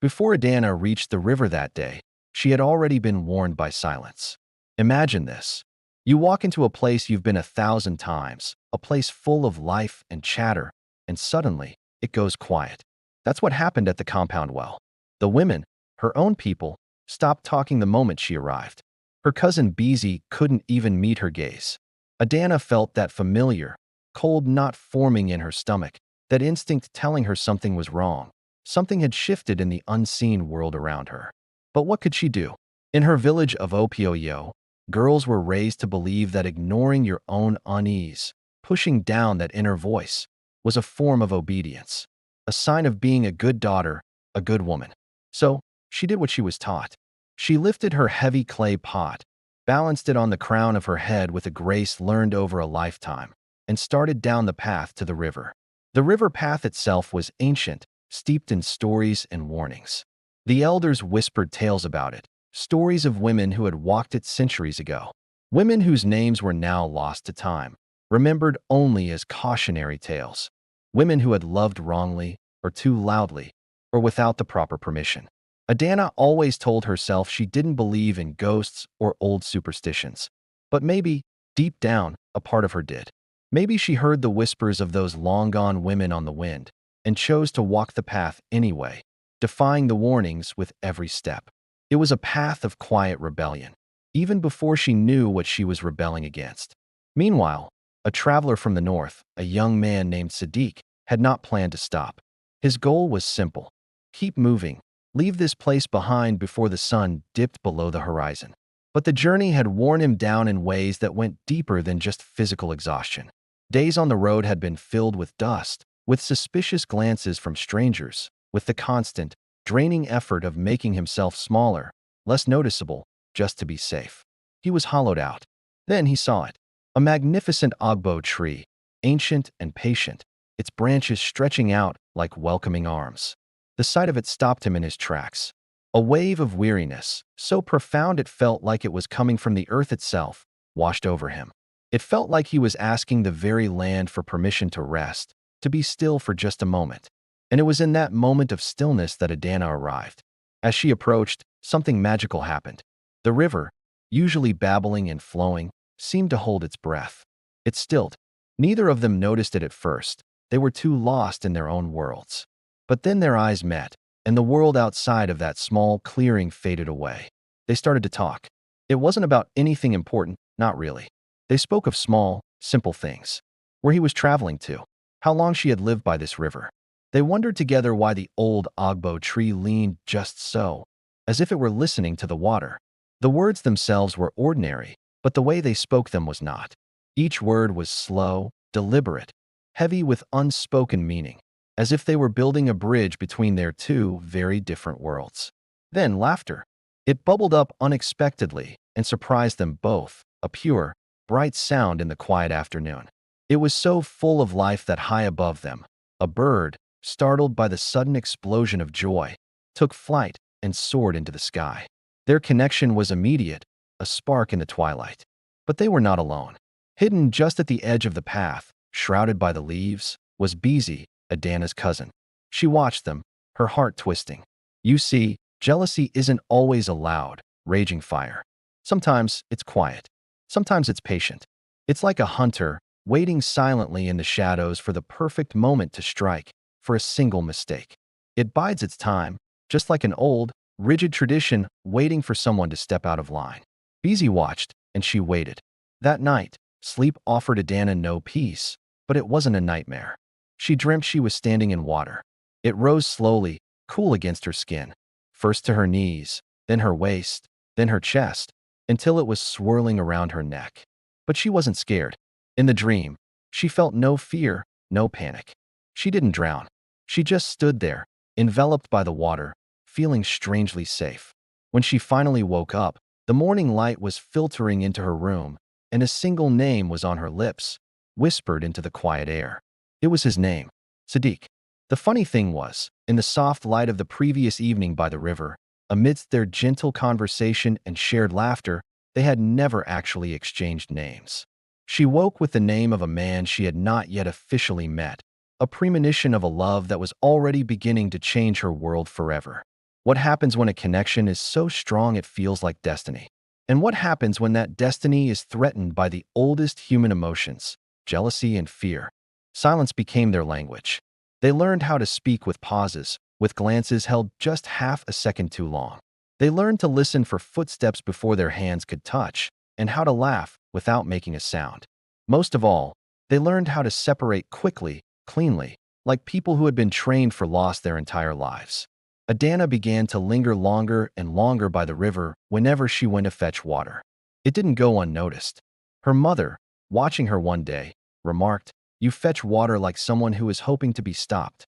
Before Adana reached the river that day, she had already been warned by silence. Imagine this. You walk into a place you've been 1,000 times, a place full of life and chatter, and suddenly, it goes quiet. That's what happened at the compound well. The women, her own people, stopped talking the moment she arrived. Her cousin Beezy couldn't even meet her gaze. Adana felt that familiar, cold knot forming in her stomach, that instinct telling her something was wrong. Something had shifted in the unseen world around her. But what could she do? In her village of Opioyo, girls were raised to believe that ignoring your own unease, pushing down that inner voice, was a form of obedience, a sign of being a good daughter, a good woman. So, she did what she was taught. She lifted her heavy clay pot, balanced it on the crown of her head with a grace learned over a lifetime, and started down the path to the river. The river path itself was ancient, steeped in stories and warnings. The elders whispered tales about it, stories of women who had walked it centuries ago, women whose names were now lost to time, remembered only as cautionary tales, women who had loved wrongly, or too loudly, or without the proper permission. Adana always told herself she didn't believe in ghosts or old superstitions. But maybe, deep down, a part of her did. Maybe she heard the whispers of those long-gone women on the wind and chose to walk the path anyway, defying the warnings with every step. It was a path of quiet rebellion, even before she knew what she was rebelling against. Meanwhile, a traveler from the north, a young man named Sadiq, had not planned to stop. His goal was simple: keep moving, leave this place behind before the sun dipped below the horizon. But the journey had worn him down in ways that went deeper than just physical exhaustion. Days on the road had been filled with dust, with suspicious glances from strangers, with the constant, draining effort of making himself smaller, less noticeable, just to be safe. He was hollowed out. Then he saw it. A magnificent ogbo tree, ancient and patient, its branches stretching out like welcoming arms. The sight of it stopped him in his tracks. A wave of weariness, so profound it felt like it was coming from the earth itself, washed over him. It felt like he was asking the very land for permission to rest, to be still for just a moment. And it was in that moment of stillness that Adana arrived. As she approached, something magical happened. The river, usually babbling and flowing, seemed to hold its breath. It stilled. Neither of them noticed it at first. They were too lost in their own worlds. But then their eyes met, and the world outside of that small clearing faded away. They started to talk. It wasn't about anything important, not really. They spoke of small, simple things. Where he was traveling to, how long she had lived by this river. They wondered together why the old ogbo tree leaned just so, as if it were listening to the water. The words themselves were ordinary, but the way they spoke them was not. Each word was slow, deliberate, heavy with unspoken meaning, as if they were building a bridge between their two very different worlds. Then laughter. It bubbled up unexpectedly and surprised them both, a pure, bright sound in the quiet afternoon. It was so full of life that high above them, a bird, startled by the sudden explosion of joy, took flight and soared into the sky. Their connection was immediate, a spark in the twilight. But they were not alone. Hidden just at the edge of the path, shrouded by the leaves, was Beezy, Adana's cousin. She watched them, her heart twisting. You see, jealousy isn't always a loud, raging fire. Sometimes it's quiet. Sometimes it's patient. It's like a hunter, waiting silently in the shadows for the perfect moment to strike, for a single mistake. It bides its time, just like an old, rigid tradition waiting for someone to step out of line. Beezy watched, and she waited. That night, sleep offered Adana no peace, but it wasn't a nightmare. She dreamt she was standing in water. It rose slowly, cool against her skin, first to her knees, then her waist, then her chest, until it was swirling around her neck. But she wasn't scared. In the dream, she felt no fear, no panic. She didn't drown. She just stood there, enveloped by the water, feeling strangely safe. When she finally woke up, the morning light was filtering into her room, and a single name was on her lips, whispered into the quiet air. It was his name, Sadiq. The funny thing was, in the soft light of the previous evening by the river, amidst their gentle conversation and shared laughter, they had never actually exchanged names. She woke with the name of a man she had not yet officially met, a premonition of a love that was already beginning to change her world forever. What happens when a connection is so strong it feels like destiny? And what happens when that destiny is threatened by the oldest human emotions, jealousy and fear? Silence became their language. They learned how to speak with pauses, with glances held just half a second too long. They learned to listen for footsteps before their hands could touch, and how to laugh without making a sound. Most of all, they learned how to separate quickly, cleanly, like people who had been trained for loss their entire lives. Adana began to linger longer and longer by the river whenever she went to fetch water. It didn't go unnoticed. Her mother, watching her one day, remarked, "You fetch water like someone who is hoping to be stopped."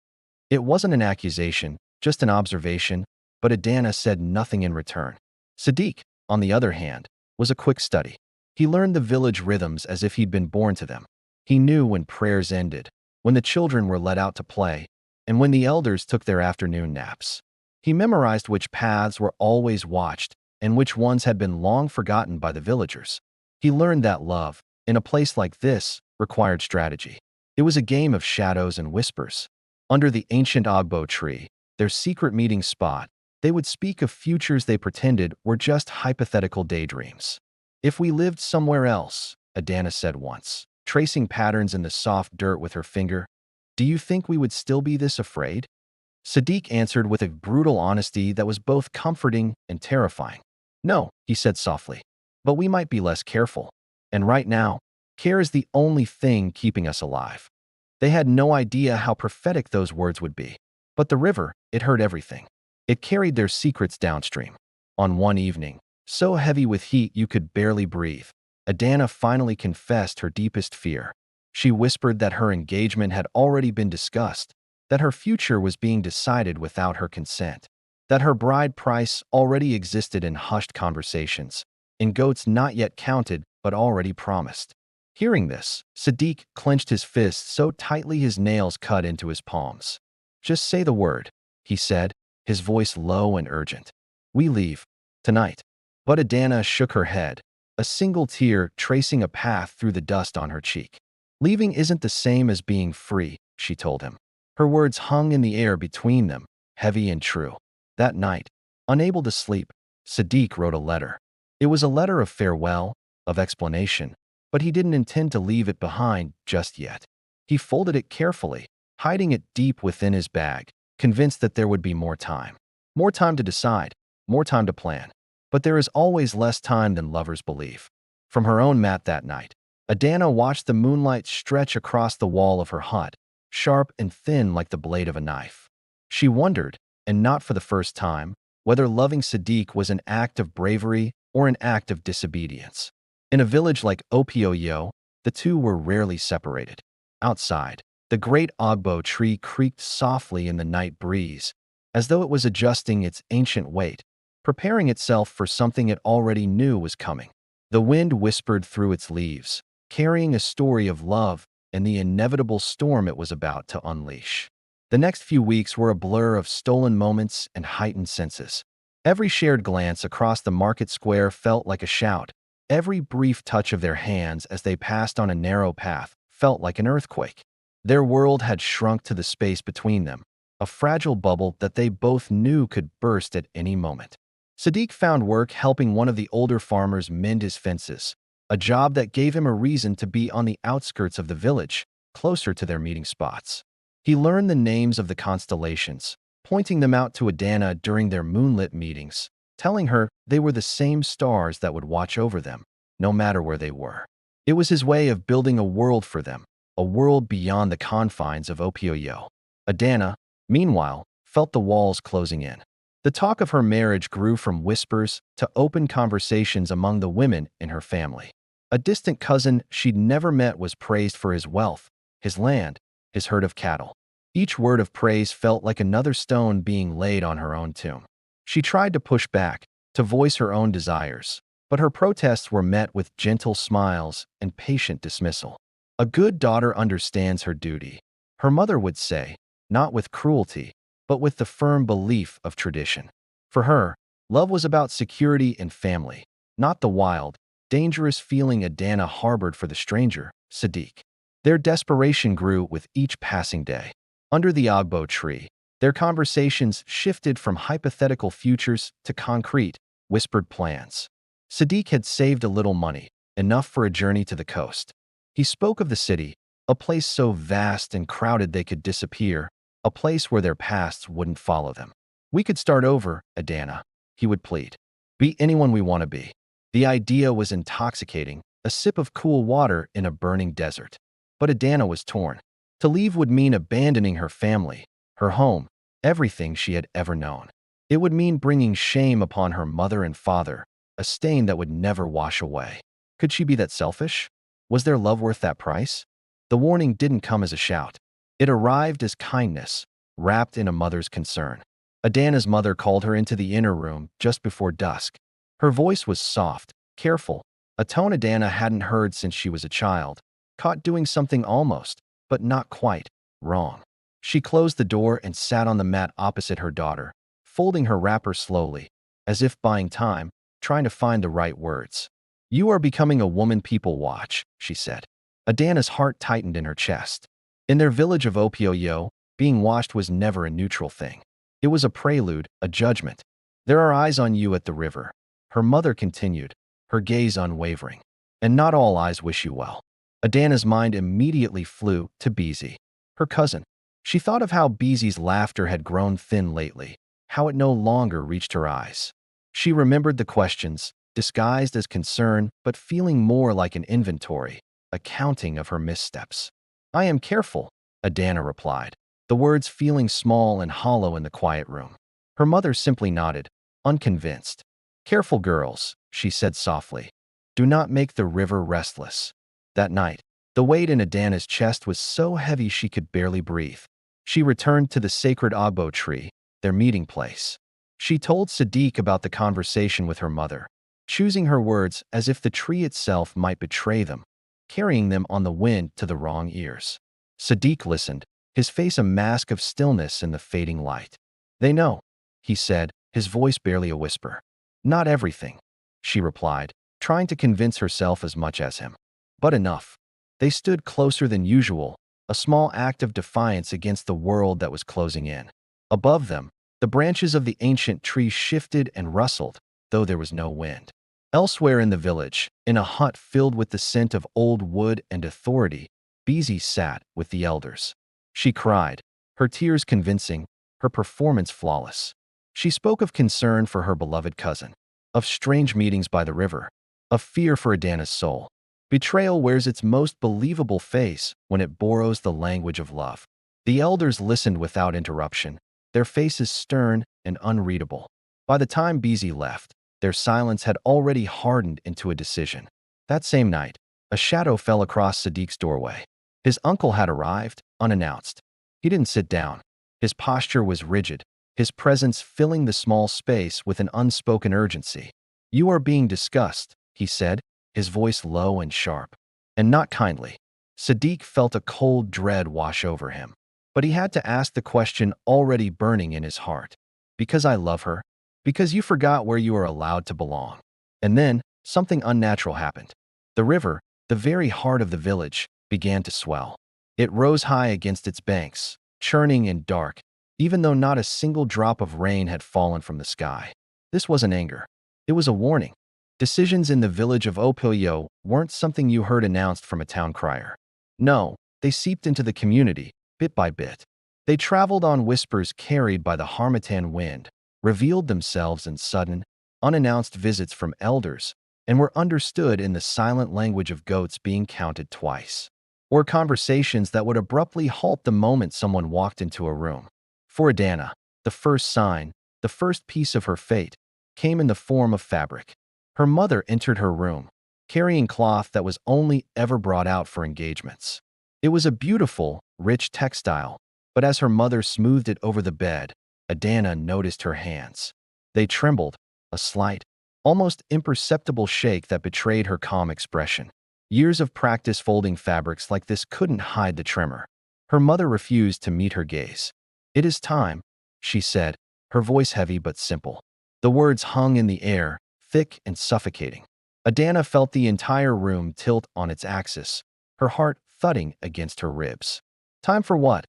It wasn't an accusation, just an observation, but Adana said nothing in return. Sadiq, on the other hand, was a quick study. He learned the village rhythms as if he'd been born to them. He knew when prayers ended, when the children were let out to play, and when the elders took their afternoon naps. He memorized which paths were always watched and which ones had been long forgotten by the villagers. He learned that love, in a place like this, required strategy. It was a game of shadows and whispers. Under the ancient Ogbo tree, their secret meeting spot, they would speak of futures they pretended were just hypothetical daydreams. "If we lived somewhere else," Adana said once, tracing patterns in the soft dirt with her finger, "do you think we would still be this afraid?" Sadiq answered with a brutal honesty that was both comforting and terrifying. "No," he said softly, "but we might be less careful. And right now, care is the only thing keeping us alive." They had no idea how prophetic those words would be. But the river, it heard everything. It carried their secrets downstream. On one evening, so heavy with heat you could barely breathe, Adana finally confessed her deepest fear. She whispered that her engagement had already been discussed, that her future was being decided without her consent, that her bride price already existed in hushed conversations, in goats not yet counted but already promised. Hearing this, Sadiq clenched his fist so tightly his nails cut into his palms. "Just say the word," he said, his voice low and urgent. "We leave. Tonight." But Adana shook her head, a single tear tracing a path through the dust on her cheek. "Leaving isn't the same as being free," she told him. Her words hung in the air between them, heavy and true. That night, unable to sleep, Sadiq wrote a letter. It was a letter of farewell, of explanation, but he didn't intend to leave it behind just yet. He folded it carefully, hiding it deep within his bag, convinced that there would be more time. More time to decide, more time to plan. But there is always less time than lovers believe. From her own mat that night, Adana watched the moonlight stretch across the wall of her hut, sharp and thin like the blade of a knife. She wondered, and not for the first time, whether loving Sadiq was an act of bravery or an act of disobedience. In a village like Opioyo, the two were rarely separated. Outside, the great Ogbo tree creaked softly in the night breeze, as though it was adjusting its ancient weight, preparing itself for something it already knew was coming. The wind whispered through its leaves, carrying a story of love and the inevitable storm it was about to unleash. The next few weeks were a blur of stolen moments and heightened senses. Every shared glance across the market square felt like a shout. Every brief touch of their hands as they passed on a narrow path felt like an earthquake. Their world had shrunk to the space between them, a fragile bubble that they both knew could burst at any moment. Sadiq found work helping one of the older farmers mend his fences, a job that gave him a reason to be on the outskirts of the village, closer to their meeting spots. He learned the names of the constellations, pointing them out to Adana during their moonlit meetings, telling her they were the same stars that would watch over them, no matter where they were. It was his way of building a world for them, a world beyond the confines of Opioyo. Adana, meanwhile, felt the walls closing in. The talk of her marriage grew from whispers to open conversations among the women in her family. A distant cousin she'd never met was praised for his wealth, his land, his herd of cattle. Each word of praise felt like another stone being laid on her own tomb. She tried to push back, to voice her own desires, but her protests were met with gentle smiles and patient dismissal. "A good daughter understands her duty," her mother would say, not with cruelty, but with the firm belief of tradition. For her, love was about security and family, not the wild, dangerous feeling Adana harbored for the stranger, Sadiq. Their desperation grew with each passing day. Under the Ogbo tree, Their conversations shifted from hypothetical futures to concrete, whispered plans. Sadiq had saved a little money, enough for a journey to the coast. He spoke of the city, a place so vast and crowded they could disappear, a place where their pasts wouldn't follow them. We could start over, Adana, he would plead. Be anyone we want to be. The idea was intoxicating, a sip of cool water in a burning desert. But Adana was torn. To leave would mean abandoning her family, her home, everything she had ever known. It would mean bringing shame upon her mother and father, a stain that would never wash away. Could she be that selfish? Was their love worth that price? The warning didn't come as a shout. It arrived as kindness, wrapped in a mother's concern. Adana's mother called her into the inner room just before dusk. Her voice was soft, careful, a tone Adana hadn't heard since she was a child, caught doing something almost, but not quite, wrong. She closed the door and sat on the mat opposite her daughter, folding her wrapper slowly, as if buying time, trying to find the right words. You are becoming a woman people watch, she said. Adana's heart tightened in her chest. In their village of Opioyo, being watched was never a neutral thing. It was a prelude, a judgment. There are eyes on you at the river. Her mother continued, her gaze unwavering. And not all eyes wish you well. Adana's mind immediately flew to Beezy, her cousin. She thought of how Beezy's laughter had grown thin lately, how it no longer reached her eyes. She remembered the questions, disguised as concern but feeling more like an inventory, a counting of her missteps. I am careful, Adana replied, the words feeling small and hollow in the quiet room. Her mother simply nodded, unconvinced. Careful girls, she said softly. Do not make the river restless. That night, the weight in Adana's chest was so heavy she could barely breathe. She returned to the sacred Agbo tree, their meeting place. She told Sadiq about the conversation with her mother, choosing her words as if the tree itself might betray them, carrying them on the wind to the wrong ears. Sadiq listened, his face a mask of stillness in the fading light. They know, he said, his voice barely a whisper. Not everything, she replied, trying to convince herself as much as him. But enough. They stood closer than usual, a small act of defiance against the world that was closing in. Above them, the branches of the ancient tree shifted and rustled, though there was no wind. Elsewhere in the village, in a hut filled with the scent of old wood and authority, Beezy sat with the elders. She cried, her tears convincing, her performance flawless. She spoke of concern for her beloved cousin, of strange meetings by the river, of fear for Adana's soul. Betrayal wears its most believable face when it borrows the language of love. The elders listened without interruption, their faces stern and unreadable. By the time Beezy left, their silence had already hardened into a decision. That same night, a shadow fell across Sadiq's doorway. His uncle had arrived, unannounced. He didn't sit down. His posture was rigid, his presence filling the small space with an unspoken urgency. You are being discussed, he said, his voice low and sharp. And not kindly. Sadiq felt a cold dread wash over him. But he had to ask the question already burning in his heart. Because I love her? Because you forgot where you are allowed to belong. And then, something unnatural happened. The river, the very heart of the village, began to swell. It rose high against its banks, churning and dark, even though not a single drop of rain had fallen from the sky. This wasn't anger. It was a warning. Decisions in the village of Opilyo weren't something you heard announced from a town crier. No, they seeped into the community, bit by bit. They traveled on whispers carried by the harmattan wind, revealed themselves in sudden, unannounced visits from elders, and were understood in the silent language of goats being counted twice. Or conversations that would abruptly halt the moment someone walked into a room. For Adana, the first sign, the first piece of her fate, came in the form of fabric. Her mother entered her room, carrying cloth that was only ever brought out for engagements. It was a beautiful, rich textile, but as her mother smoothed it over the bed, Adana noticed her hands. They trembled, a slight, almost imperceptible shake that betrayed her calm expression. Years of practice folding fabrics like this couldn't hide the tremor. Her mother refused to meet her gaze. It is time, she said, her voice heavy but simple. The words hung in the air, thick and suffocating. Adana felt the entire room tilt on its axis, her heart thudding against her ribs. Time for what?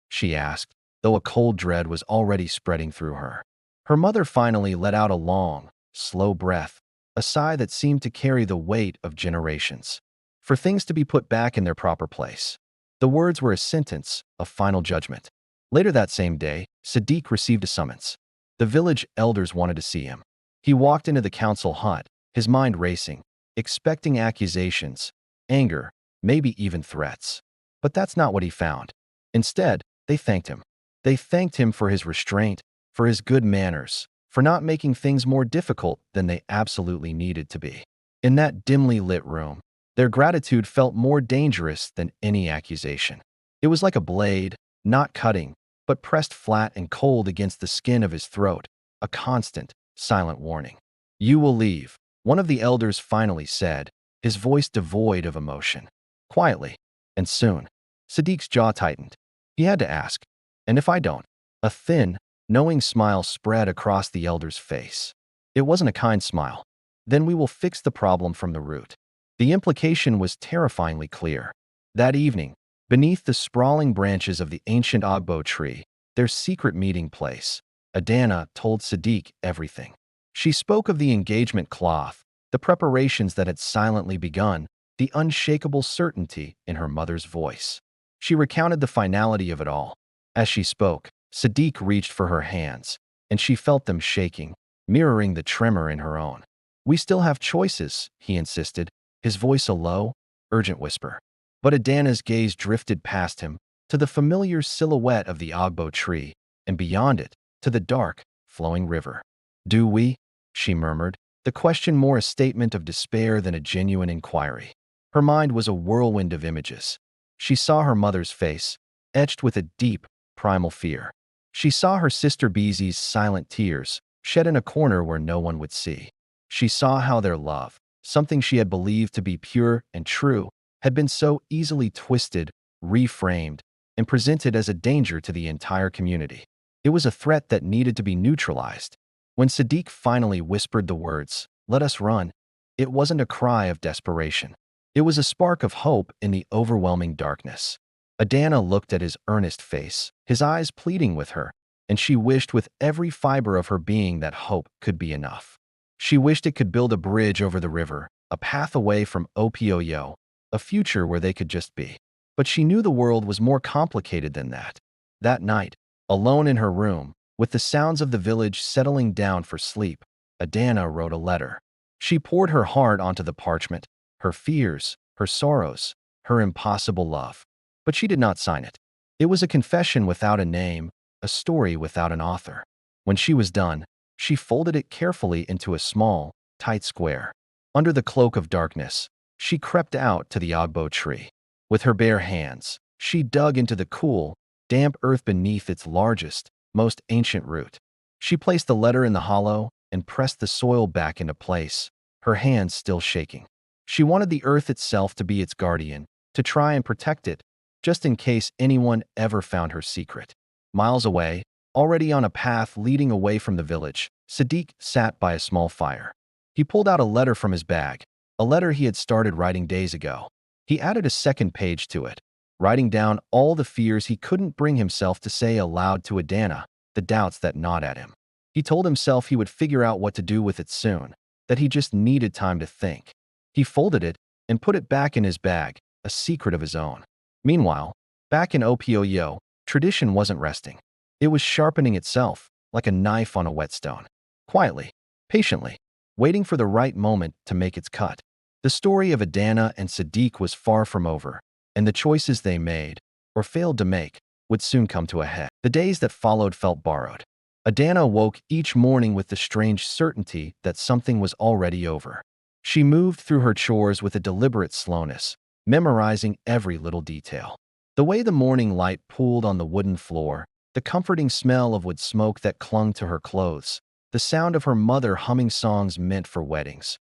She asked, though a cold dread was already spreading through her. Her mother finally let out a long, slow breath, a sigh that seemed to carry the weight of generations. For things to be put back in their proper place. The words were a sentence of final judgment. Later that same day, Sadiq received a summons. The village elders wanted to see him. He walked into the council hut, his mind racing, expecting accusations, anger, maybe even threats. But that's not what he found. Instead, they thanked him. They thanked him for his restraint, for his good manners, for not making things more difficult than they absolutely needed to be. In that dimly lit room, their gratitude felt more dangerous than any accusation. It was like a blade, not cutting, but pressed flat and cold against the skin of his throat, a constant, silent warning. "You will leave," one of the elders finally said, his voice devoid of emotion. Quietly, and soon, Sadiq's jaw tightened. He had to ask, "And if I don't?" A thin, knowing smile spread across the elder's face. It wasn't a kind smile. "Then we will fix the problem from the root." The implication was terrifyingly clear. That evening, beneath the sprawling branches of the ancient Ogbo tree, their secret meeting place, Adana told Sadiq everything. She spoke of the engagement cloth, the preparations that had silently begun, the unshakable certainty in her mother's voice. She recounted the finality of it all. As she spoke, Sadiq reached for her hands, and she felt them shaking, mirroring the tremor in her own. "We still have choices," he insisted, his voice a low, urgent whisper. But Adana's gaze drifted past him, to the familiar silhouette of the Ogbo tree, and beyond it, to the dark, flowing river. "Do we?" she murmured, the question more a statement of despair than a genuine inquiry. Her mind was a whirlwind of images. She saw her mother's face, etched with a deep, primal fear. She saw her sister Beezy's silent tears, shed in a corner where no one would see. She saw how their love, something she had believed to be pure and true, had been so easily twisted, reframed, and presented as a danger to the entire community. It was a threat that needed to be neutralized. When Sadiq finally whispered the words, "Let us run," it wasn't a cry of desperation. It was a spark of hope in the overwhelming darkness. Adana looked at his earnest face, his eyes pleading with her, and she wished with every fiber of her being that hope could be enough. She wished it could build a bridge over the river, a path away from Opioyo, a future where they could just be. But she knew the world was more complicated than that. That night, alone in her room, with the sounds of the village settling down for sleep, Adana wrote a letter. She poured her heart onto the parchment, her fears, her sorrows, her impossible love. But she did not sign it. It was a confession without a name, a story without an author. When she was done, she folded it carefully into a small, tight square. Under the cloak of darkness, she crept out to the Ogbo tree. With her bare hands, she dug into the cool, damp earth beneath its largest, most ancient root. She placed the letter in the hollow and pressed the soil back into place, her hands still shaking. She wanted the earth itself to be its guardian, to try and protect it, just in case anyone ever found her secret. Miles away, already on a path leading away from the village, Sadiq sat by a small fire. He pulled out a letter from his bag, a letter he had started writing days ago. He added a second page to it, writing down all the fears he couldn't bring himself to say aloud to Adana, the doubts that gnawed at him. He told himself he would figure out what to do with it soon, that he just needed time to think. He folded it and put it back in his bag, a secret of his own. Meanwhile, back in Opioyo, tradition wasn't resting. It was sharpening itself, like a knife on a whetstone. Quietly, patiently, waiting for the right moment to make its cut. The story of Adana and Sadiq was far from over, and the choices they made, or failed to make, would soon come to a head. The days that followed felt borrowed. Adana woke each morning with the strange certainty that something was already over. She moved through her chores with a deliberate slowness, memorizing every little detail. The way the morning light pooled on the wooden floor, the comforting smell of wood smoke that clung to her clothes, the sound of her mother humming songs meant for weddings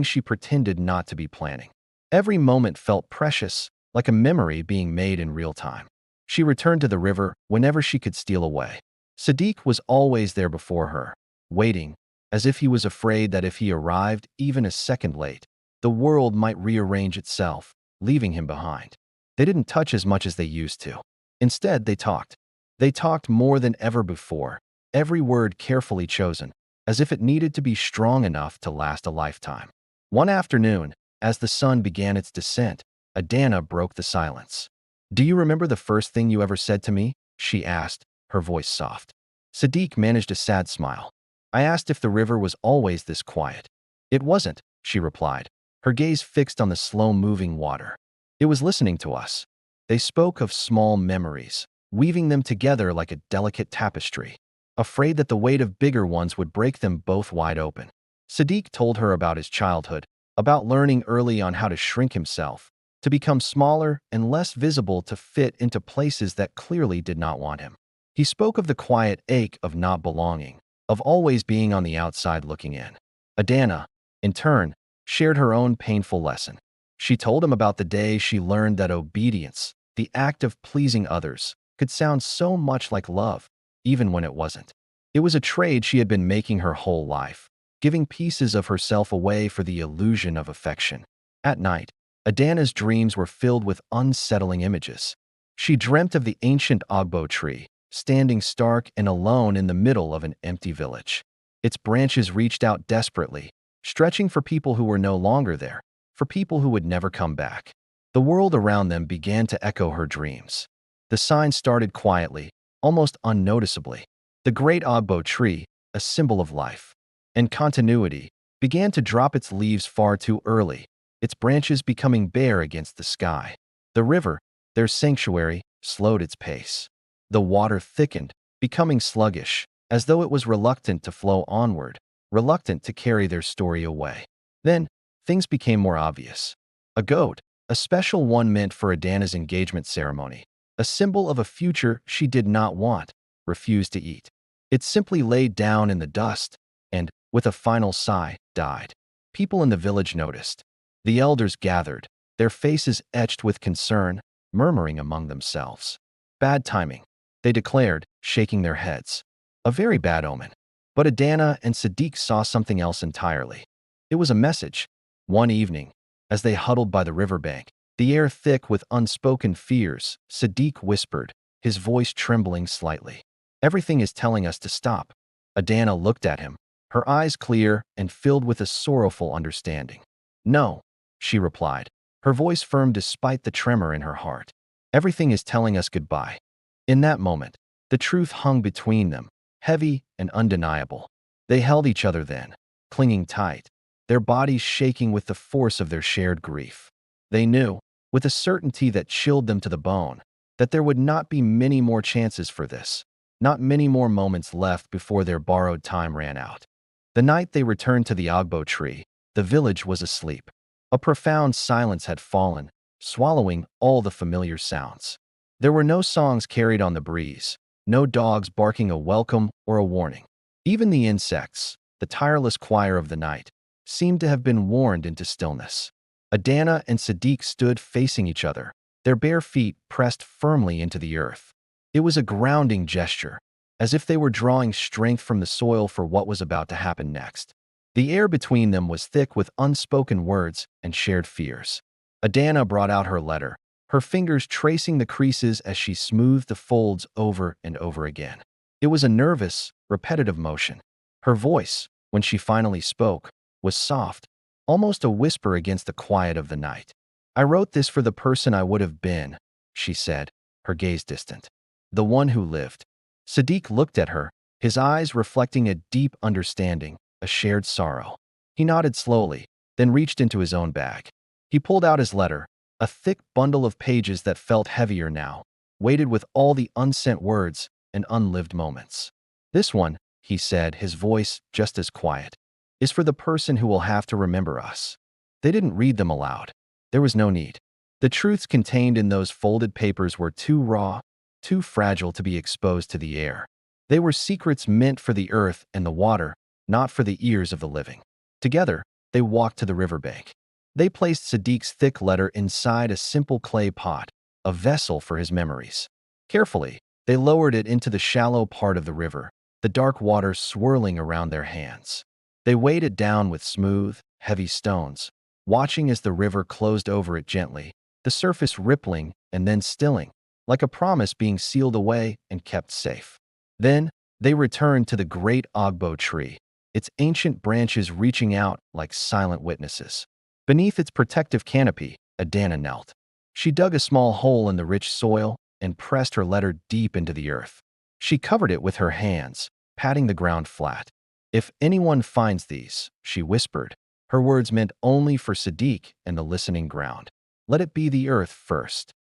she pretended not to be planning. Every moment felt precious, like a memory being made in real time. She returned to the river whenever she could steal away. Sadiq was always there before her, waiting, as if he was afraid that if he arrived even a second late, the world might rearrange itself, leaving him behind. They didn't touch as much as they used to. Instead, they talked. They talked more than ever before, every word carefully chosen, as if it needed to be strong enough to last a lifetime. One afternoon, as the sun began its descent, Adana broke the silence. "Do you remember the first thing you ever said to me?" she asked, her voice soft. Sadiq managed a sad smile. "I asked if the river was always this quiet." "It wasn't," she replied, her gaze fixed on the slow-moving water. "It was listening to us." They spoke of small memories, weaving them together like a delicate tapestry, afraid that the weight of bigger ones would break them both wide open. Sadiq told her about his childhood, about learning early on how to shrink himself, to become smaller and less visible to fit into places that clearly did not want him. He spoke of the quiet ache of not belonging, of always being on the outside looking in. Adana, in turn, shared her own painful lesson. She told him about the day she learned that obedience, the act of pleasing others, could sound so much like love, even when it wasn't. It was a trade she had been making her whole life, giving pieces of herself away for the illusion of affection. At night, Adana's dreams were filled with unsettling images. She dreamt of the ancient Ogbo tree, standing stark and alone in the middle of an empty village. Its branches reached out desperately, stretching for people who were no longer there, for people who would never come back. The world around them began to echo her dreams. The sign started quietly, almost unnoticeably. The great Ogbo tree, a symbol of life and continuity, began to drop its leaves far too early, its branches becoming bare against the sky. The river, their sanctuary, slowed its pace. The water thickened, becoming sluggish, as though it was reluctant to flow onward, reluctant to carry their story away. Then, things became more obvious. A goat, a special one meant for Adana's engagement ceremony, a symbol of a future she did not want, refused to eat. It simply laid down in the dust and, with a final sigh, died. People in the village noticed. The elders gathered, their faces etched with concern, murmuring among themselves. "Bad timing," they declared, shaking their heads. "A very bad omen." But Adana and Sadiq saw something else entirely. It was a message. One evening, as they huddled by the riverbank, the air thick with unspoken fears, Sadiq whispered, his voice trembling slightly. "Everything is telling us to stop." Adana looked at him, her eyes clear and filled with a sorrowful understanding. "No," she replied, her voice firm despite the tremor in her heart. "Everything is telling us goodbye." In that moment, the truth hung between them, heavy and undeniable. They held each other then, clinging tight, their bodies shaking with the force of their shared grief. They knew, with a certainty that chilled them to the bone, that there would not be many more chances for this, not many more moments left before their borrowed time ran out. The night they returned to the Ogbo tree, the village was asleep. A profound silence had fallen, swallowing all the familiar sounds. There were no songs carried on the breeze, no dogs barking a welcome or a warning. Even the insects, the tireless choir of the night, seemed to have been warned into stillness. Adana and Sadiq stood facing each other, their bare feet pressed firmly into the earth. It was a grounding gesture, as if they were drawing strength from the soil for what was about to happen next. The air between them was thick with unspoken words and shared fears. Adana brought out her letter, her fingers tracing the creases as she smoothed the folds over and over again. It was a nervous, repetitive motion. Her voice, when she finally spoke, was soft, almost a whisper against the quiet of the night. "I wrote this for the person I would have been," she said, her gaze distant. "The one who lived." Sadiq looked at her, his eyes reflecting a deep understanding, a shared sorrow. He nodded slowly, then reached into his own bag. He pulled out his letter, a thick bundle of pages that felt heavier now, weighted with all the unsent words and unlived moments. "This one," he said, his voice just as quiet, "is for the person who will have to remember us." They didn't read them aloud. There was no need. The truths contained in those folded papers were too raw, too fragile to be exposed to the air. They were secrets meant for the earth and the water, not for the ears of the living. Together, they walked to the riverbank. They placed Sadiq's thick letter inside a simple clay pot, a vessel for his memories. Carefully, they lowered it into the shallow part of the river, the dark water swirling around their hands. They weighed it down with smooth, heavy stones, watching as the river closed over it gently, the surface rippling and then stilling, like a promise being sealed away and kept safe. Then, they returned to the great Ogbo tree, its ancient branches reaching out like silent witnesses. Beneath its protective canopy, Adana knelt. She dug a small hole in the rich soil and pressed her letter deep into the earth. She covered it with her hands, patting the ground flat. "If anyone finds these," she whispered, her words meant only for Sadiq and the listening ground, "let it be the earth first."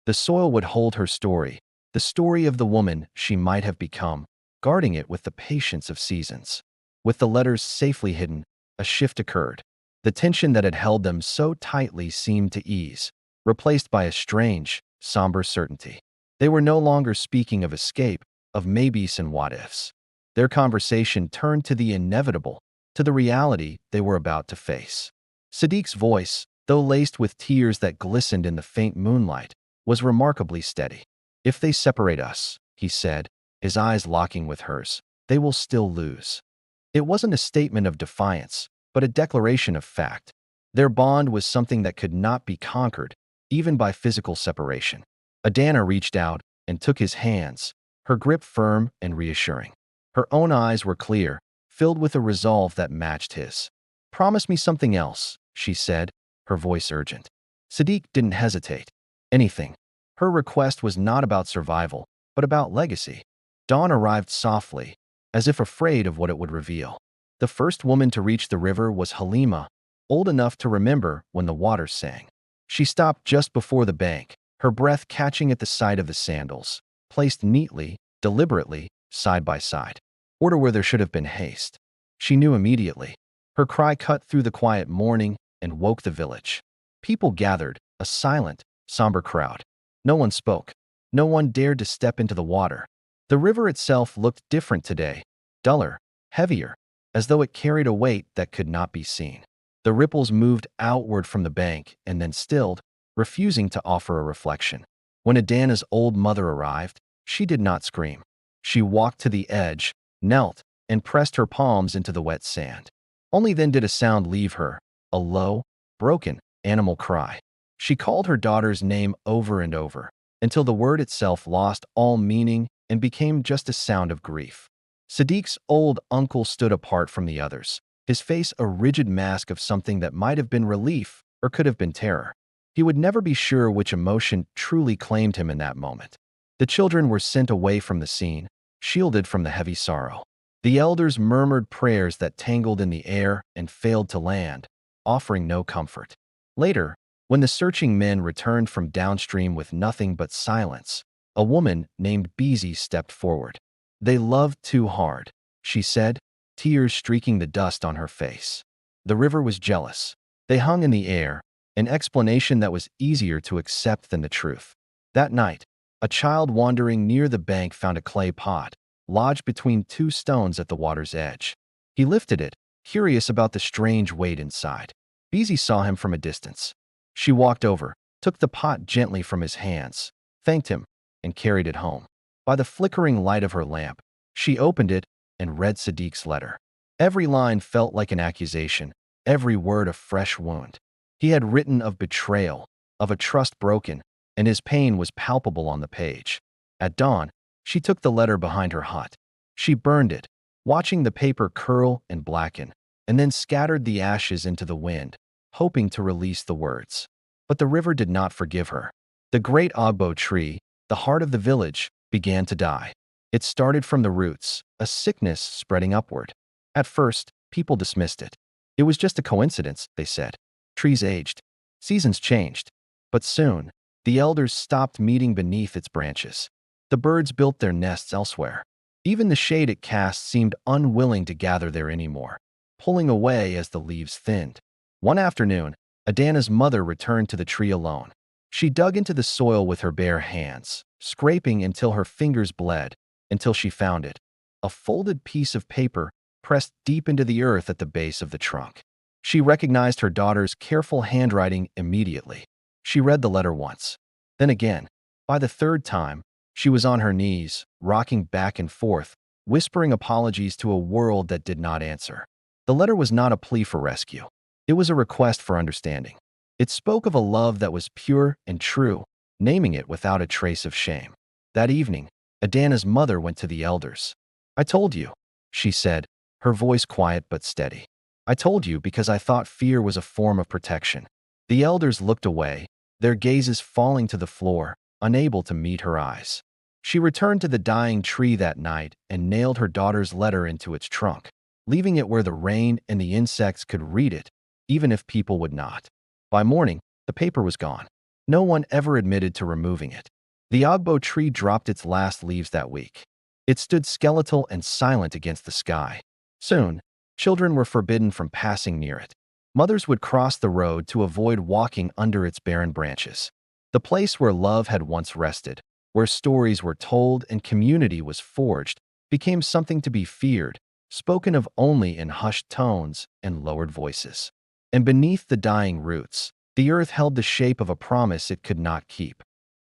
The soil would hold her story, the story of the woman she might have become, guarding it with the patience of seasons. With the letters safely hidden, a shift occurred. The tension that had held them so tightly seemed to ease, replaced by a strange, somber certainty. They were no longer speaking of escape, of maybes and what-ifs. Their conversation turned to the inevitable, to the reality they were about to face. Sadiq's voice, though laced with tears that glistened in the faint moonlight, was remarkably steady. "If they separate us," he said, his eyes locking with hers, "they will still lose." It wasn't a statement of defiance, but a declaration of fact. Their bond was something that could not be conquered, even by physical separation. Adana reached out and took his hands, her grip firm and reassuring. Her own eyes were clear, filled with a resolve that matched his. "Promise me something else," she said, her voice urgent. Sadiq didn't hesitate. Anything. Her request was not about survival, but about legacy. Dawn arrived softly, as if afraid of what it would reveal. The first woman to reach the river was Halima, old enough to remember when the water sang. She stopped just before the bank, her breath catching at the sight of the sandals, placed neatly, deliberately, side by side. Order where there should have been haste. She knew immediately. Her cry cut through the quiet morning and woke the village. People gathered, a silent, somber crowd. No one spoke. No one dared to step into the water. The river itself looked different today, duller, heavier, as though it carried a weight that could not be seen. The ripples moved outward from the bank and then stilled, refusing to offer a reflection. When Adana's old mother arrived, she did not scream. She walked to the edge, knelt, and pressed her palms into the wet sand. Only then did a sound leave her, a low, broken, animal cry. She called her daughter's name over and over, until the word itself lost all meaning and became just a sound of grief. Sadiq's old uncle stood apart from the others, his face a rigid mask of something that might have been relief or could have been terror. He would never be sure which emotion truly claimed him in that moment. The children were sent away from the scene, shielded from the heavy sorrow. The elders murmured prayers that tangled in the air and failed to land, offering no comfort. Later, when the searching men returned from downstream with nothing but silence, a woman named Beezy stepped forward. "They loved too hard," she said, tears streaking the dust on her face. The river was jealous. They hung in the air, an explanation that was easier to accept than the truth. That night, a child wandering near the bank found a clay pot, lodged between two stones at the water's edge. He lifted it, curious about the strange weight inside. Beezy saw him from a distance. She walked over, took the pot gently from his hands, thanked him, and carried it home. By the flickering light of her lamp, she opened it and read Sadiq's letter. Every line felt like an accusation, every word a fresh wound. He had written of betrayal, of a trust broken, and his pain was palpable on the page. At dawn, she took the letter behind her hut. She burned it, watching the paper curl and blacken, and then scattered the ashes into the wind, hoping to release the words. But the river did not forgive her. The great Ogbo tree, the heart of the village, began to die. It started from the roots, a sickness spreading upward. At first, people dismissed it. It was just a coincidence, they said. Trees aged. Seasons changed. But soon, the elders stopped meeting beneath its branches. The birds built their nests elsewhere. Even the shade it cast seemed unwilling to gather there anymore, pulling away as the leaves thinned. One afternoon, Adana's mother returned to the tree alone. She dug into the soil with her bare hands, scraping until her fingers bled, until she found it, a folded piece of paper pressed deep into the earth at the base of the trunk. She recognized her daughter's careful handwriting immediately. She read the letter once, then again. By the third time, she was on her knees, rocking back and forth, whispering apologies to a world that did not answer. The letter was not a plea for rescue. It was a request for understanding. It spoke of a love that was pure and true, naming it without a trace of shame. That evening, Adana's mother went to the elders. "I told you," she said, her voice quiet but steady. "I told you because I thought fear was a form of protection." The elders looked away, their gazes falling to the floor, unable to meet her eyes. She returned to the dying tree that night and nailed her daughter's letter into its trunk, leaving it where the rain and the insects could read it, even if people would not. By morning, the paper was gone. No one ever admitted to removing it. The Ogbo tree dropped its last leaves that week. It stood skeletal and silent against the sky. Soon, children were forbidden from passing near it. Mothers would cross the road to avoid walking under its barren branches. The place where love had once rested, where stories were told and community was forged, became something to be feared, spoken of only in hushed tones and lowered voices. And beneath the dying roots, the earth held the shape of a promise it could not keep.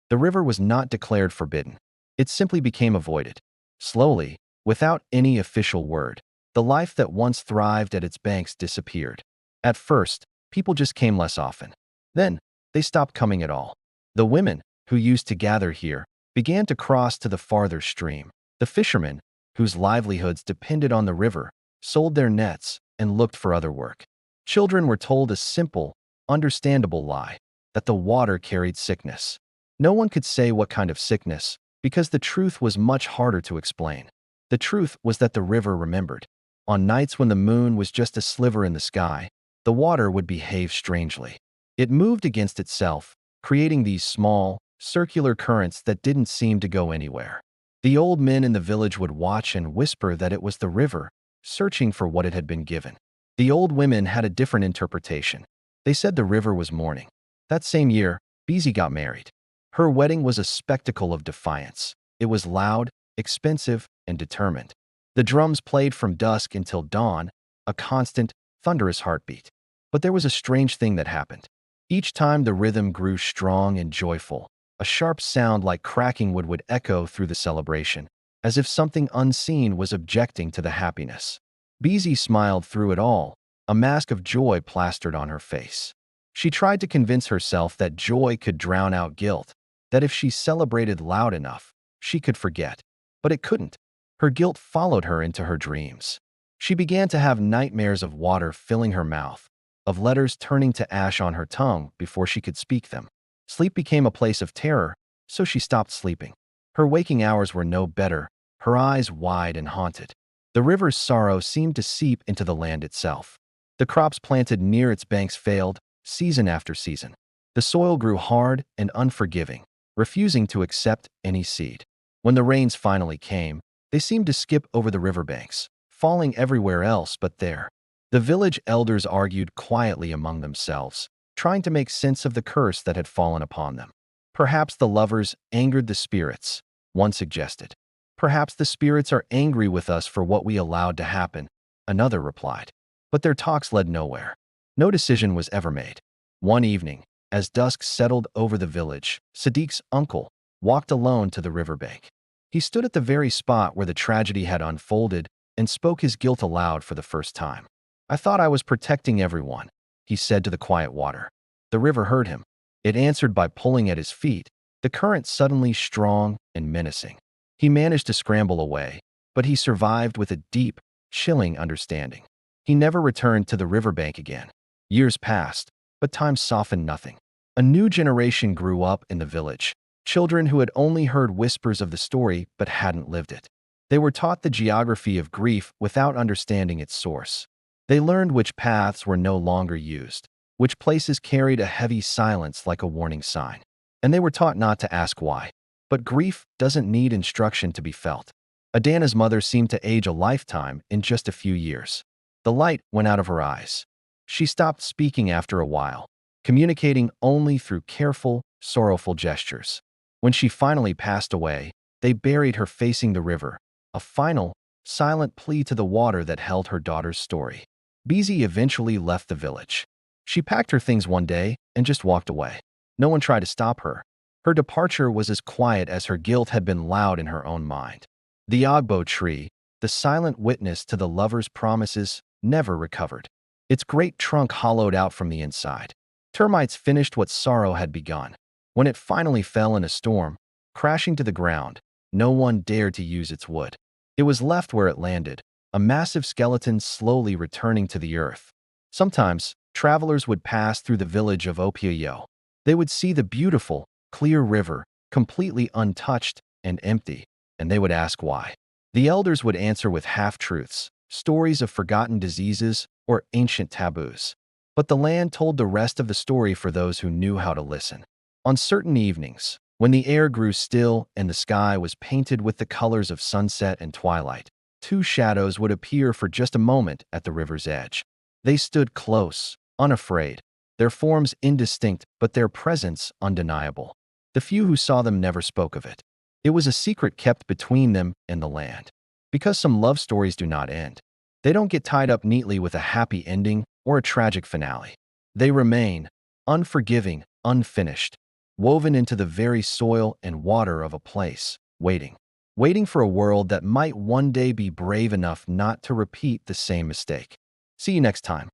The river was not declared forbidden. It simply became avoided. Slowly, without any official word, the life that once thrived at its banks disappeared. At first, people just came less often. Then, they stopped coming at all. The women, who used to gather here, began to cross to the farther stream. The fishermen, whose livelihoods depended on the river, sold their nets and looked for other work. Children were told a simple, understandable lie, that the water carried sickness. No one could say what kind of sickness, because the truth was much harder to explain. The truth was that the river remembered. On nights when the moon was just a sliver in the sky, the water would behave strangely. It moved against itself, creating these small, circular currents that didn't seem to go anywhere. The old men in the village would watch and whisper that it was the river, searching for what it had been given. The old women had a different interpretation. They said the river was mourning. That same year, Beezy got married. Her wedding was a spectacle of defiance. It was loud, expensive, and determined. The drums played from dusk until dawn, a constant, thunderous heartbeat. But there was a strange thing that happened. Each time the rhythm grew strong and joyful, a sharp sound like cracking wood would echo through the celebration, as if something unseen was objecting to the happiness. Beezy smiled through it all, a mask of joy plastered on her face. She tried to convince herself that joy could drown out guilt, that if she celebrated loud enough, she could forget. But it couldn't. Her guilt followed her into her dreams. She began to have nightmares of water filling her mouth, of letters turning to ash on her tongue before she could speak them. Sleep became a place of terror, so she stopped sleeping. Her waking hours were no better, her eyes wide and haunted. The river's sorrow seemed to seep into the land itself. The crops planted near its banks failed, season after season. The soil grew hard and unforgiving, refusing to accept any seed. When the rains finally came, they seemed to skip over the riverbanks, falling everywhere else but there. The village elders argued quietly among themselves, trying to make sense of the curse that had fallen upon them. Perhaps the lovers angered the spirits, one suggested. Perhaps the spirits are angry with us for what we allowed to happen, another replied. But their talks led nowhere. No decision was ever made. One evening, as dusk settled over the village, Sadiq's uncle walked alone to the riverbank. He stood at the very spot where the tragedy had unfolded and spoke his guilt aloud for the first time. "I thought I was protecting everyone," he said to the quiet water. The river heard him. It answered by pulling at his feet, the current suddenly strong and menacing. He managed to scramble away, but he survived with a deep, chilling understanding. He never returned to the riverbank again. Years passed, but time softened nothing. A new generation grew up in the village, children who had only heard whispers of the story but hadn't lived it. They were taught the geography of grief without understanding its source. They learned which paths were no longer used, which places carried a heavy silence like a warning sign. And they were taught not to ask why. But grief doesn't need instruction to be felt. Adana's mother seemed to age a lifetime in just a few years. The light went out of her eyes. She stopped speaking after a while, communicating only through careful, sorrowful gestures. When she finally passed away, they buried her facing the river, a final, silent plea to the water that held her daughter's story. Beezy eventually left the village. She packed her things one day and just walked away. No one tried to stop her. Her departure was as quiet as her guilt had been loud in her own mind. The Ogbo tree, the silent witness to the lover's promises, never recovered. Its great trunk hollowed out from the inside. Termites finished what sorrow had begun. When it finally fell in a storm, crashing to the ground, no one dared to use its wood. It was left where it landed, a massive skeleton slowly returning to the earth. Sometimes, travelers would pass through the village of Opiayo. They would see the beautiful, clear river, completely untouched and empty, and they would ask why. The elders would answer with half-truths, stories of forgotten diseases, or ancient taboos. But the land told the rest of the story for those who knew how to listen. On certain evenings, when the air grew still and the sky was painted with the colors of sunset and twilight, two shadows would appear for just a moment at the river's edge. They stood close, unafraid, their forms indistinct but their presence undeniable. The few who saw them never spoke of it. It was a secret kept between them and the land. Because some love stories do not end. They don't get tied up neatly with a happy ending or a tragic finale. They remain unforgiving, unfinished, woven into the very soil and water of a place, waiting for a world that might one day be brave enough not to repeat the same mistake. See you next time.